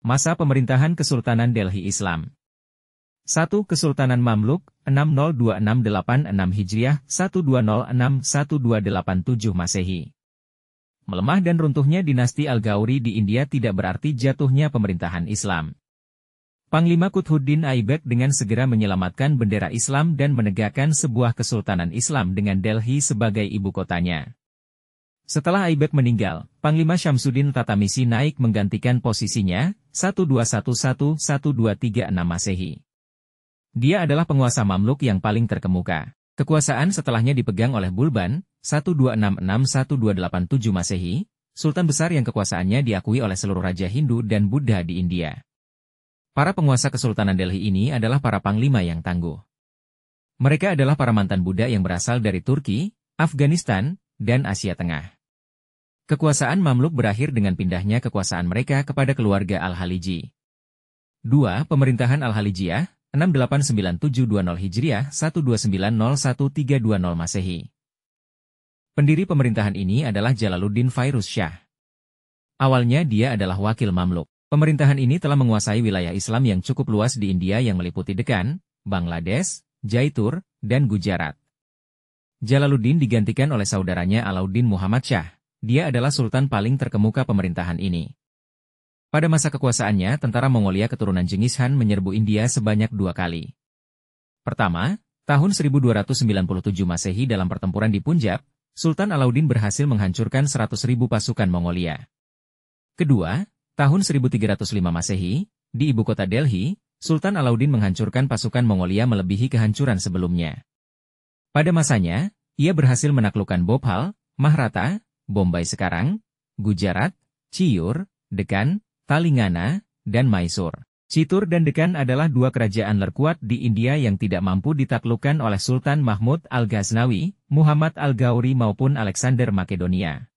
Masa pemerintahan Kesultanan Delhi Islam. 1. Kesultanan Mamluk, 6026886 Hijriah, 1206-1287 Masehi. Melemah dan runtuhnya dinasti Al-Ghauri di India tidak berarti jatuhnya pemerintahan Islam. Panglima Qutbuddin Aibak dengan segera menyelamatkan bendera Islam dan menegakkan sebuah kesultanan Islam dengan Delhi sebagai ibu kotanya. Setelah Aibak meninggal, Panglima Syamsuddin Tatamisi naik menggantikan posisinya, 1211-1236 Masehi. Dia adalah penguasa Mamluk yang paling terkemuka. Kekuasaan setelahnya dipegang oleh Bulban, 1266-1287 Masehi, sultan besar yang kekuasaannya diakui oleh seluruh raja Hindu dan Buddha di India. Para penguasa Kesultanan Delhi ini adalah para panglima yang tangguh. Mereka adalah para mantan Buddha yang berasal dari Turki, Afghanistan, dan Asia Tengah. Kekuasaan Mamluk berakhir dengan pindahnya kekuasaan mereka kepada keluarga Al-Khaliji. 2. Pemerintahan Al-Khalijiyah, 689-720 Hijriah, 1290-1320 Masehi. Pendiri pemerintahan ini adalah Jalaluddin Firuz Shah. Awalnya dia adalah wakil Mamluk. Pemerintahan ini telah menguasai wilayah Islam yang cukup luas di India yang meliputi Deccan, Bangladesh, Jaitur, dan Gujarat. Jalaluddin digantikan oleh saudaranya Alauddin Muhammad Shah. Dia adalah sultan paling terkemuka pemerintahan ini. Pada masa kekuasaannya, tentara Mongolia keturunan Genghis Khan menyerbu India sebanyak 2 kali. Pertama, tahun 1297 Masehi dalam pertempuran di Punjab, Sultan Alauddin berhasil menghancurkan 100.000 pasukan Mongolia. Kedua, tahun 1305 Masehi, di ibu kota Delhi, Sultan Alauddin menghancurkan pasukan Mongolia melebihi kehancuran sebelumnya. Pada masanya, ia berhasil menaklukkan Bhopal, Maharata, Bombay sekarang, Gujarat, Ciur, Deccan, Telangana, dan Mysore. Citur dan Deccan adalah 2 kerajaan terkuat di India yang tidak mampu ditaklukkan oleh Sultan Mahmud Al-Ghaznawi, Muhammad Al-Ghauri maupun Alexander Makedonia.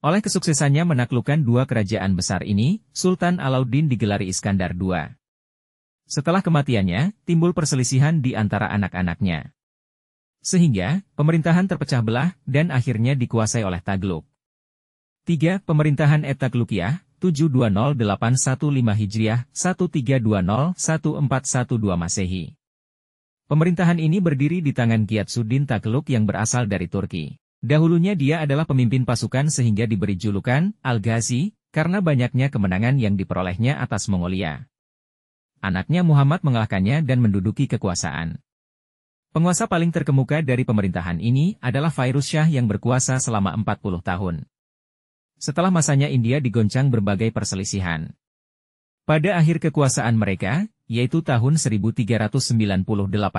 Oleh kesuksesannya menaklukkan 2 kerajaan besar ini, Sultan Alauddin digelari Iskandar II. Setelah kematiannya, timbul perselisihan di antara anak-anaknya. Sehingga, pemerintahan terpecah belah dan akhirnya dikuasai oleh Tagluk. 3. Pemerintahan Et-Taglukiyah, 720-815 Hijriah, 1320-1412 Masehi. Pemerintahan ini berdiri di tangan Ghiyatsuddin Tagluk yang berasal dari Turki. Dahulunya dia adalah pemimpin pasukan sehingga diberi julukan Al-Ghazi, karena banyaknya kemenangan yang diperolehnya atas Mongolia. Anaknya Muhammad mengalahkannya dan menduduki kekuasaan. Penguasa paling terkemuka dari pemerintahan ini adalah Firuz Shah yang berkuasa selama 40 tahun. Setelah masanya India digoncang berbagai perselisihan. Pada akhir kekuasaan mereka, yaitu tahun 1398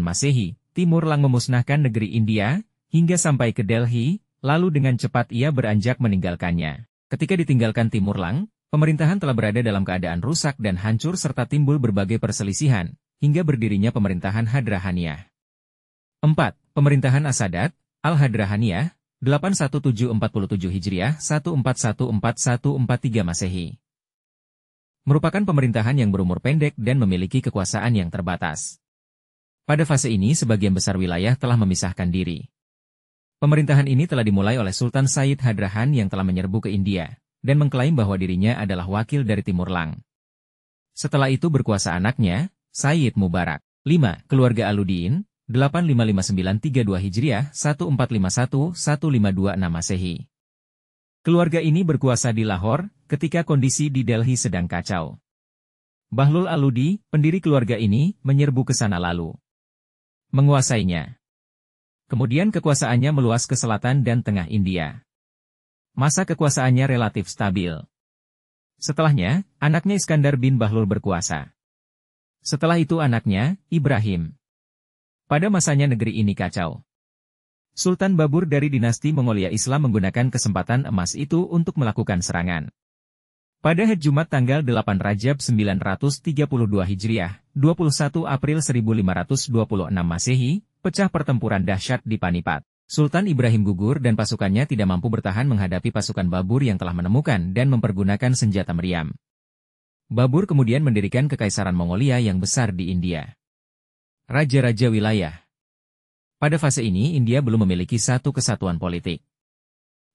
Masehi, Timur Lang memusnahkan negeri India, hingga sampai ke Delhi, lalu dengan cepat ia beranjak meninggalkannya. Ketika ditinggalkan Timur Lang, pemerintahan telah berada dalam keadaan rusak dan hancur serta timbul berbagai perselisihan, hingga berdirinya pemerintahan Hadrahaniyah. 4. Pemerintahan As-Sadat, Al-Hadrahaniyah, 81747 Hijriah, 141443 Masehi. Merupakan pemerintahan yang berumur pendek dan memiliki kekuasaan yang terbatas. Pada fase ini sebagian besar wilayah telah memisahkan diri. Pemerintahan ini telah dimulai oleh Sultan Sayyid Hadrahan yang telah menyerbu ke India, dan mengklaim bahwa dirinya adalah wakil dari Timur Lang. Setelah itu berkuasa anaknya, Sayyid Mubarak. 5. Keluarga Alauddin, 855-932 Hijriah, 1451-1526 Masehi. Keluarga ini berkuasa di Lahore, ketika kondisi di Delhi sedang kacau. Bahlul Aludi, pendiri keluarga ini, menyerbu ke sana lalu menguasainya. Kemudian kekuasaannya meluas ke selatan dan tengah India. Masa kekuasaannya relatif stabil. Setelahnya, anaknya Iskandar bin Bahlul berkuasa. Setelah itu anaknya, Ibrahim. Pada masanya negeri ini kacau. Sultan Babur dari dinasti Mongolia Islam menggunakan kesempatan emas itu untuk melakukan serangan. Pada hari Jumat tanggal 8 Rajab 932 Hijriah, 21 April 1526 Masehi, pecah pertempuran dahsyat di Panipat. Sultan Ibrahim gugur dan pasukannya tidak mampu bertahan menghadapi pasukan Babur yang telah menemukan dan mempergunakan senjata meriam. Babur kemudian mendirikan kekaisaran Mongolia yang besar di India. Raja-raja wilayah. Pada fase ini India belum memiliki satu kesatuan politik.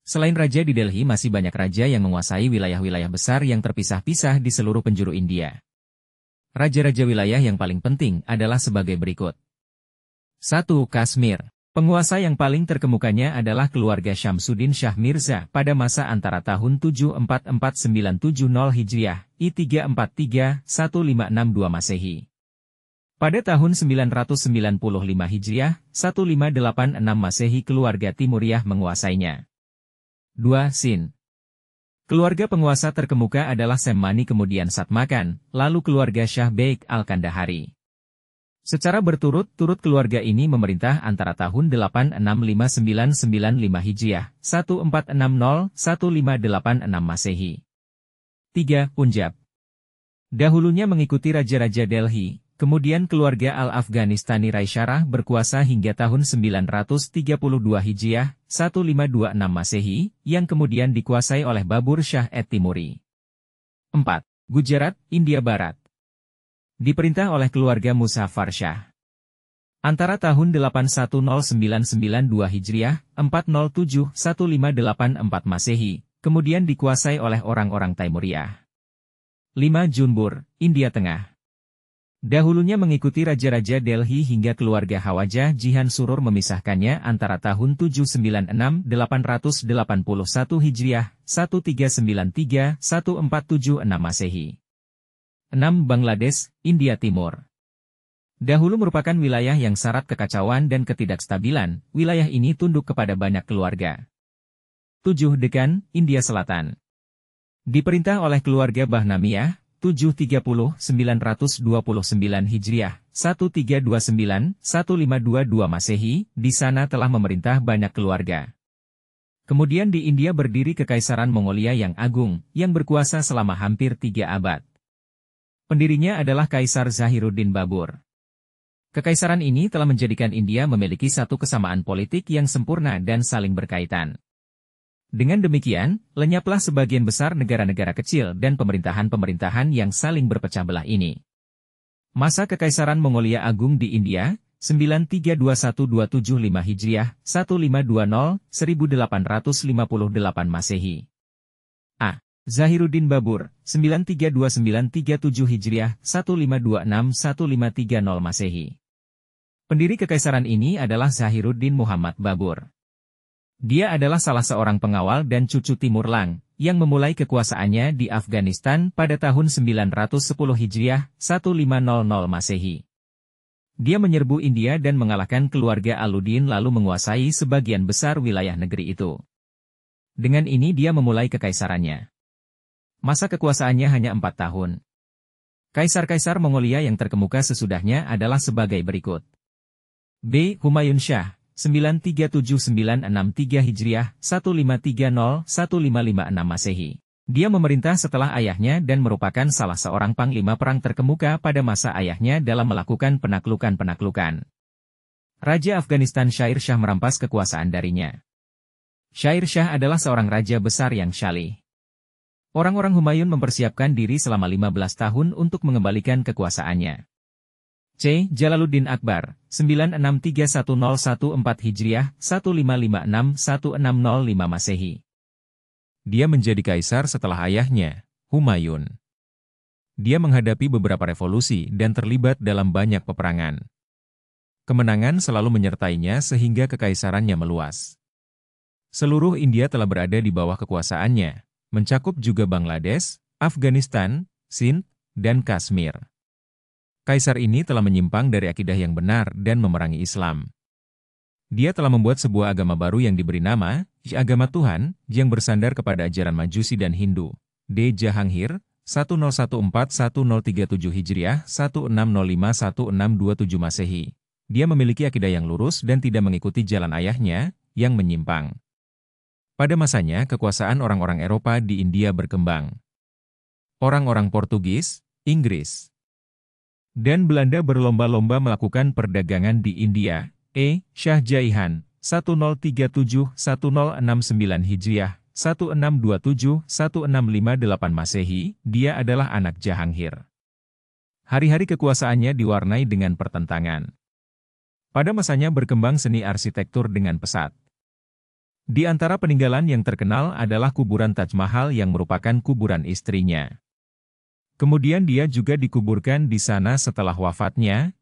Selain raja di Delhi, masih banyak raja yang menguasai wilayah-wilayah besar yang terpisah-pisah di seluruh penjuru India. Raja-raja wilayah yang paling penting adalah sebagai berikut. 1. Kashmir. Penguasa yang paling terkemukanya adalah keluarga Syamsuddin Shah Mirza pada masa antara tahun 744-970 Hijriah, I343-1562 Masehi. Pada tahun 995 Hijriah, 1586 Masehi keluarga Timuriyah menguasainya. 2. Sind. Keluarga penguasa terkemuka adalah Semmani kemudian Satmakan, lalu keluarga Shah Baik al-Kandahari. Secara berturut-turut keluarga ini memerintah antara tahun 865-995 Hijriah, 1460-1586 Masehi. 3. Punjab. Dahulunya mengikuti Raja-Raja Delhi, kemudian keluarga Al-Afghanistani Raisyarah berkuasa hingga tahun 932 Hijriah, 1526 Masehi, yang kemudian dikuasai oleh Babur Shah et-Timuri. 4. Gujarat, India Barat. Diperintah oleh keluarga Muzaffar Shah. Antara tahun 810-992 Hijriah, 407-1584 Masehi, kemudian dikuasai oleh orang-orang Taimuriyah. 5. Junbur, India Tengah. Dahulunya mengikuti Raja-Raja Delhi hingga keluarga Hawajah Jihan Surur memisahkannya antara tahun 796-881 Hijriah, 1393-1476 Masehi. 6. Bangladesh, India Timur. Dahulu merupakan wilayah yang syarat kekacauan dan ketidakstabilan, wilayah ini tunduk kepada banyak keluarga. 7. Deccan, India Selatan. Diperintah oleh keluarga Bahnamiyah, 730-929 Hijriah, 1329-1522 Masehi, di sana telah memerintah banyak keluarga. Kemudian di India berdiri Kekaisaran Mongolia yang agung, yang berkuasa selama hampir 3 abad. Pendirinya adalah Kaisar Zahiruddin Babur. Kekaisaran ini telah menjadikan India memiliki satu kesamaan politik yang sempurna dan saling berkaitan. Dengan demikian, lenyaplah sebagian besar negara-negara kecil dan pemerintahan-pemerintahan yang saling berpecah belah ini. Masa Kekaisaran Mongolia Agung di India, 9321275 Hijriah, 1520-1858 Masehi. A. Zahiruddin Babur, 932-937 Hijriah, 1526-1530 Masehi. Pendiri kekaisaran ini adalah Zahiruddin Muhammad Babur. Dia adalah salah seorang pengawal dan cucu Timurlang, yang memulai kekuasaannya di Afghanistan pada tahun 910 Hijriah, 1500 Masehi. Dia menyerbu India dan mengalahkan keluarga Alauddin lalu menguasai sebagian besar wilayah negeri itu. Dengan ini dia memulai kekaisarannya. Masa kekuasaannya hanya 4 tahun. Kaisar-kaisar Mongolia yang terkemuka sesudahnya adalah sebagai berikut. B. Humayun Shah. 937963 Hijriah, 1530-1556 Masehi. Dia memerintah setelah ayahnya dan merupakan salah seorang panglima perang terkemuka pada masa ayahnya dalam melakukan penaklukan-penaklukan. Raja Afghanistan Syair Shah merampas kekuasaan darinya. Syair Shah adalah seorang raja besar yang syalih. Orang-orang Humayun mempersiapkan diri selama 15 tahun untuk mengembalikan kekuasaannya. C. Jalaluddin Akbar, 963114 Hijriah, 1556-1605 Masehi. Dia menjadi kaisar setelah ayahnya, Humayun. Dia menghadapi beberapa revolusi dan terlibat dalam banyak peperangan. Kemenangan selalu menyertainya sehingga kekaisarannya meluas. Seluruh India telah berada di bawah kekuasaannya, mencakup juga Bangladesh, Afghanistan, Sind, dan Kashmir. Kaisar ini telah menyimpang dari akidah yang benar dan memerangi Islam. Dia telah membuat sebuah agama baru yang diberi nama, agama Tuhan, yang bersandar kepada ajaran Majusi dan Hindu. D. Jahangir, 1014-1037 Hijriah, 1605-1627 Masehi. Dia memiliki akidah yang lurus dan tidak mengikuti jalan ayahnya, yang menyimpang. Pada masanya, kekuasaan orang-orang Eropa di India berkembang. Orang-orang Portugis, Inggris, dan Belanda berlomba-lomba melakukan perdagangan di India. Shah Jahan, 1037-1069 Hijriah, 1627-1658 Masehi, dia adalah anak Jahangir. Hari-hari kekuasaannya diwarnai dengan pertentangan. Pada masanya berkembang seni arsitektur dengan pesat. Di antara peninggalan yang terkenal adalah kuburan Taj Mahal yang merupakan kuburan istrinya. Kemudian dia juga dikuburkan di sana setelah wafatnya.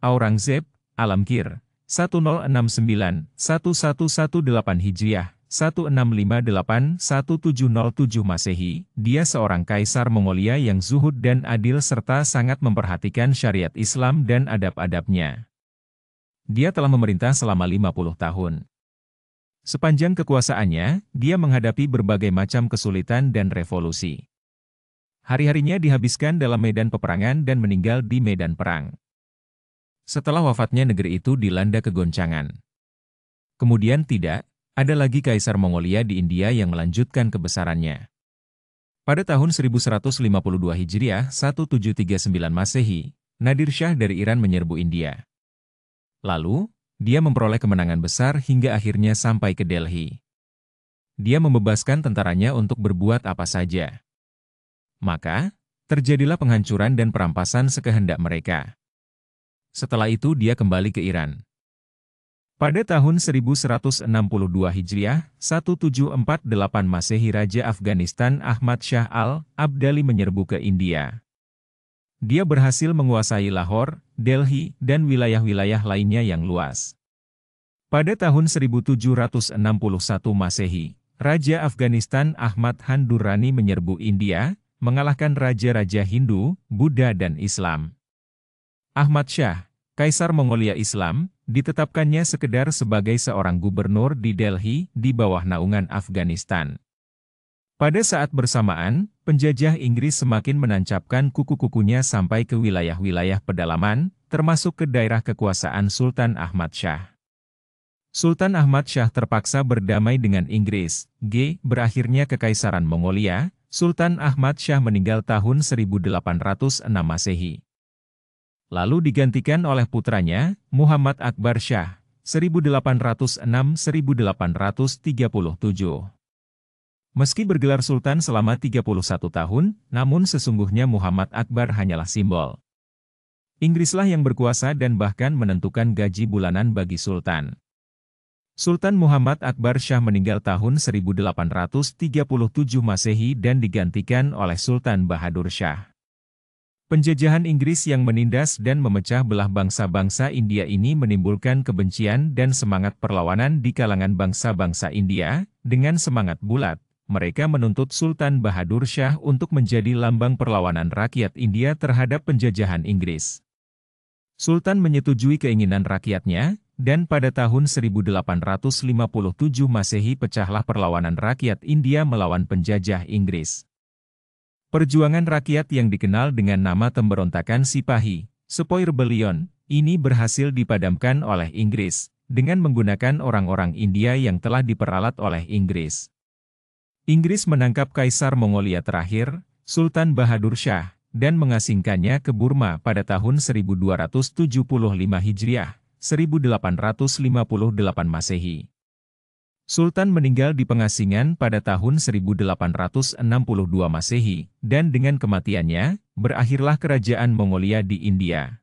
Aurangzeb, Alamgir, 1069-1118 Hijriah, 1658-1707 Masehi, dia seorang kaisar Mongolia yang zuhud dan adil serta sangat memperhatikan syariat Islam dan adab-adabnya. Dia telah memerintah selama 50 tahun. Sepanjang kekuasaannya, dia menghadapi berbagai macam kesulitan dan revolusi. Hari-harinya dihabiskan dalam medan peperangan dan meninggal di medan perang. Setelah wafatnya negeri itu dilanda kegoncangan. Kemudian tidak ada lagi kaisar Mongolia di India yang melanjutkan kebesarannya. Pada tahun 1152 Hijriah 1739 Masehi, Nadir Shah dari Iran menyerbu India. Lalu, dia memperoleh kemenangan besar hingga akhirnya sampai ke Delhi. Dia membebaskan tentaranya untuk berbuat apa saja. Maka, terjadilah penghancuran dan perampasan sekehendak mereka. Setelah itu dia kembali ke Iran. Pada tahun 1162 Hijriah, 1748 Masehi Raja Afghanistan Ahmad Shah al-Abdali menyerbu ke India. Dia berhasil menguasai Lahore, Delhi, dan wilayah-wilayah lainnya yang luas. Pada tahun 1761 Masehi, Raja Afghanistan Ahmad Han Durrani menyerbu India, mengalahkan raja-raja Hindu, Buddha dan Islam. Ahmad Shah, Kaisar Mongolia Islam, ditetapkannya sekedar sebagai seorang gubernur di Delhi di bawah naungan Afghanistan. Pada saat bersamaan, penjajah Inggris semakin menancapkan kuku-kukunya sampai ke wilayah-wilayah pedalaman, termasuk ke daerah kekuasaan Sultan Ahmad Shah. Sultan Ahmad Shah terpaksa berdamai dengan Inggris. Berakhirnya Kekaisaran Mongolia. Sultan Ahmad Shah meninggal tahun 1806 Masehi. Lalu digantikan oleh putranya, Muhammad Akbar Shah, 1806-1837. Meski bergelar Sultan selama 31 tahun, namun sesungguhnya Muhammad Akbar hanyalah simbol. Inggrislah yang berkuasa dan bahkan menentukan gaji bulanan bagi Sultan. Sultan Muhammad Akbar Shah meninggal tahun 1837 Masehi dan digantikan oleh Sultan Bahadur Shah. Penjajahan Inggris yang menindas dan memecah belah bangsa-bangsa India ini menimbulkan kebencian dan semangat perlawanan di kalangan bangsa-bangsa India. Dengan semangat bulat, mereka menuntut Sultan Bahadur Shah untuk menjadi lambang perlawanan rakyat India terhadap penjajahan Inggris. Sultan menyetujui keinginan rakyatnya, dan pada tahun 1857 Masehi pecahlah perlawanan rakyat India melawan penjajah Inggris. Perjuangan rakyat yang dikenal dengan nama pemberontakan Sipahi, Sepoy Rebellion, ini berhasil dipadamkan oleh Inggris, dengan menggunakan orang-orang India yang telah diperalat oleh Inggris. Inggris menangkap Kaisar Mongolia terakhir, Sultan Bahadur Shah, dan mengasingkannya ke Burma pada tahun 1275 Hijriah. 1858 Masehi. Sultan meninggal di pengasingan pada tahun 1862 Masehi, dan dengan kematiannya, berakhirlah kerajaan Mongolia di India.